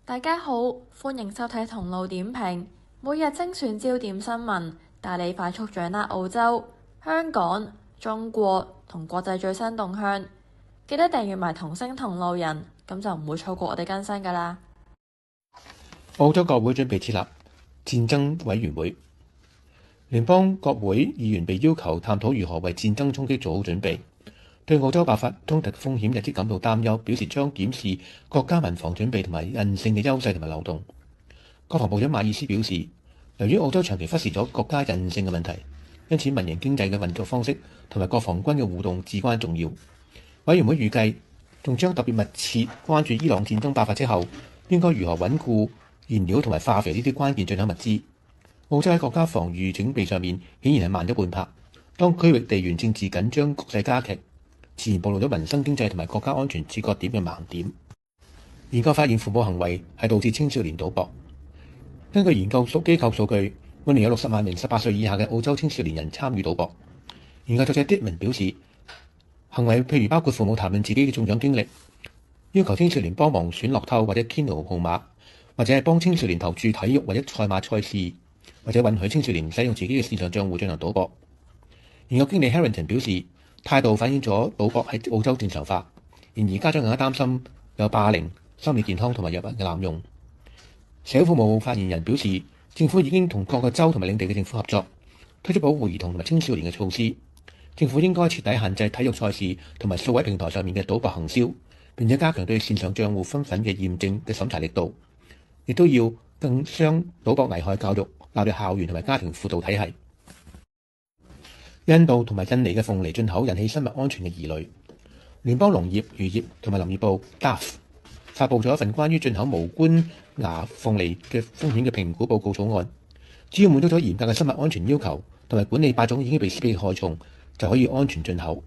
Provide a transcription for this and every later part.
大家好，歡迎收睇同路點評，每日精選焦點新聞，帶你快速掌握澳洲、香港、中國同國際最新動向。記得訂閱埋同聲同路人，咁就唔會錯過我哋更新㗎喇。澳洲國會準備設立戰爭委員會，聯邦國會議員被要求探討如何為戰爭衝擊做好準備。對澳洲爆發衝突風險日益感到擔憂，表示將檢視國家民防準備同埋韌性嘅優勢同埋漏洞。國防部長馬爾斯表示，由於澳洲長期忽視咗國家韌性嘅問題，因此民營經濟嘅運作方式同埋國防軍嘅互動至關重要。委員會預計仲將特別密切關注伊朗戰爭爆發之後，應該如何穩固燃料同埋化肥呢啲關鍵進口物資。澳洲喺國家防禦整備上面顯然係慢咗半拍。當區域地緣政治緊張局勢加劇，自然暴露咗民生經濟同埋國家安全切割點嘅盲點。研究發現，父母行為係導致青少年賭博。根據研究機構數據，每年有60萬名18歲以下嘅澳洲青少年人參與賭博。研究作者 Dittman 表示，行為譬如包括父母談論自己嘅中獎經歷，要求青少年幫忙選樂透或者 Keno 號碼，或者係幫青少年投注體育或者賽馬賽事，或者允許青少年使用自己嘅線上帳戶進行賭博。研究經理 Harrington 表示，態度反映咗賭博喺澳洲正常化，然而家長更加擔心有霸凌、心理健康同埋藥物嘅濫用。社會服務發言人表示，政府已經同各個州同埋領地嘅政府合作，推出保護兒童同埋青少年嘅措施。政府應該徹底限制體育賽事同埋數位平台上面嘅賭博行銷，並且加強對線上帳戶身份嘅驗證嘅審查力度，亦都要更將賭博危害教育納入校園同埋家庭輔導體系。印度同埋印尼嘅鳳梨進口引起生物安全嘅疑慮。聯邦農業、漁業同埋林業部 DAF 發布咗一份關於進口無冠芽鳳梨嘅風險嘅評估報告草案，只要滿足咗嚴格嘅生物安全要求同埋管理8種已經被識別嘅害蟲，就可以安全進口。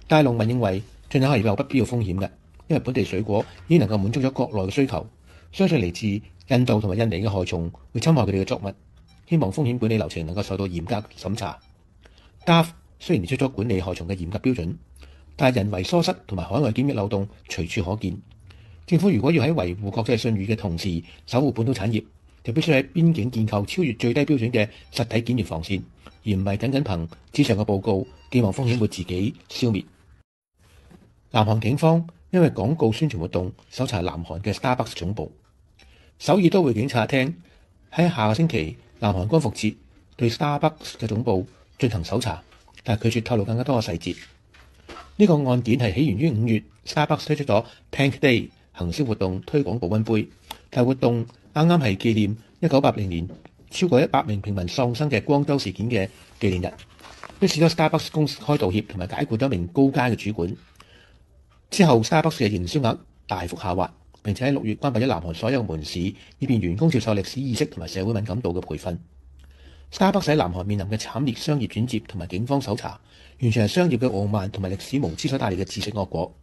但係農民認為進口係有不必要風險嘅，因為本地水果已經能夠滿足咗國內嘅需求，相信嚟自印度同埋印尼嘅害蟲會侵害佢哋嘅作物，希望風險管理流程能夠受到嚴格審查。DAF 雖然列出咗管理害蟲嘅嚴格標準，但係人為疏失同埋海外檢疫漏洞隨處可見。政府如果要喺維護國際信譽嘅同時守護本土產業，就必須喺邊境建構超越最低標準嘅實體檢疫防線，而唔係僅憑紙上嘅報告，寄望風險會自己消滅。南韓警方因為廣告宣傳活動搜查南韓嘅 Starbucks 總部。首爾都會警察廳喺下個星期南韓光復節對 Starbucks 嘅總部進行搜查，但係拒絕透露更加多嘅細節。呢個案件係起源於5月 Starbucks 推出咗 Tank Day 行銷活動，推廣保溫杯，但活動啱啱係紀念1980年超過100名平民喪生嘅光州事件嘅紀念日，迫使咗 Starbucks 公開道歉同埋解僱咗一名高階嘅主管。之後 Starbucks 嘅營銷額大幅下滑，並且喺6月關閉咗南韓所有門市，以便員工接受歷史意識同埋社會敏感度嘅培訓。Starbucks 喺南韓面臨嘅慘烈商業轉折同埋警方搜查，完全係商業嘅傲慢同埋歷史無知所帶嚟嘅自食惡果。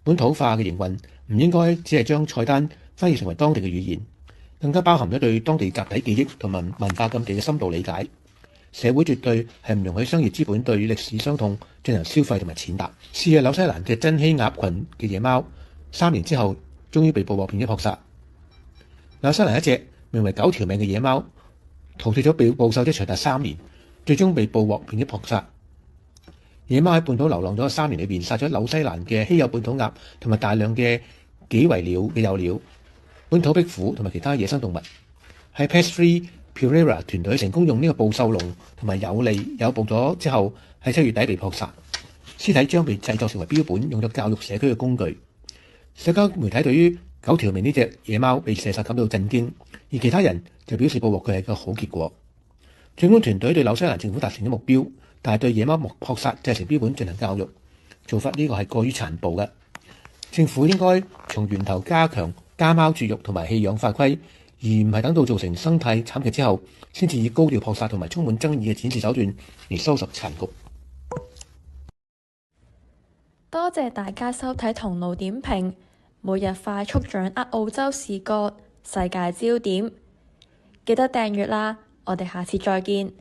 本土化嘅營運唔應該只係將菜單翻譯成為當地嘅語言，更加包含咗對當地集體記憶同埋文化禁忌嘅深度理解。社會絕對係唔容許商業資本對歷史傷痛進行消費同埋踐踏。肆虐紐西蘭嘅珍稀鴨群嘅野貓，3年之後終於被捕獲並且撲殺。紐西蘭一隻名為9條命嘅野貓逃脫咗被捕獸之長達3年，最終被捕獲並且撲殺。野貓喺半島流浪咗3年裏邊，殺咗紐西蘭嘅稀有本土鴨同埋大量嘅幾維鳥嘅幼鳥、本土壁虎同埋其他野生動物。喺 Pest Free Pereira 團隊成功用呢個捕獸籠同埋誘捕咗之後，喺7月底被撲殺。屍體將被製作成為標本，用作教育社區嘅工具。社交媒體對於9條命呢隻野貓被射殺感到震驚，而其他人就表示捕獲佢係個好結果。儘管團隊對紐西蘭政府達成咗目標，但係對野貓撲殺製成標本進行教育，做法呢個係過於殘暴嘅。政府應該從源頭加強家貓絕育同埋棄養法規，而唔係等到造成生態慘劇之後，先至以高調撲殺同埋充滿爭議嘅展示手段嚟收拾殘局。多謝大家收睇同路點評，每日快速掌握澳洲視覺世界焦點，記得訂閱啦！我哋下次再見。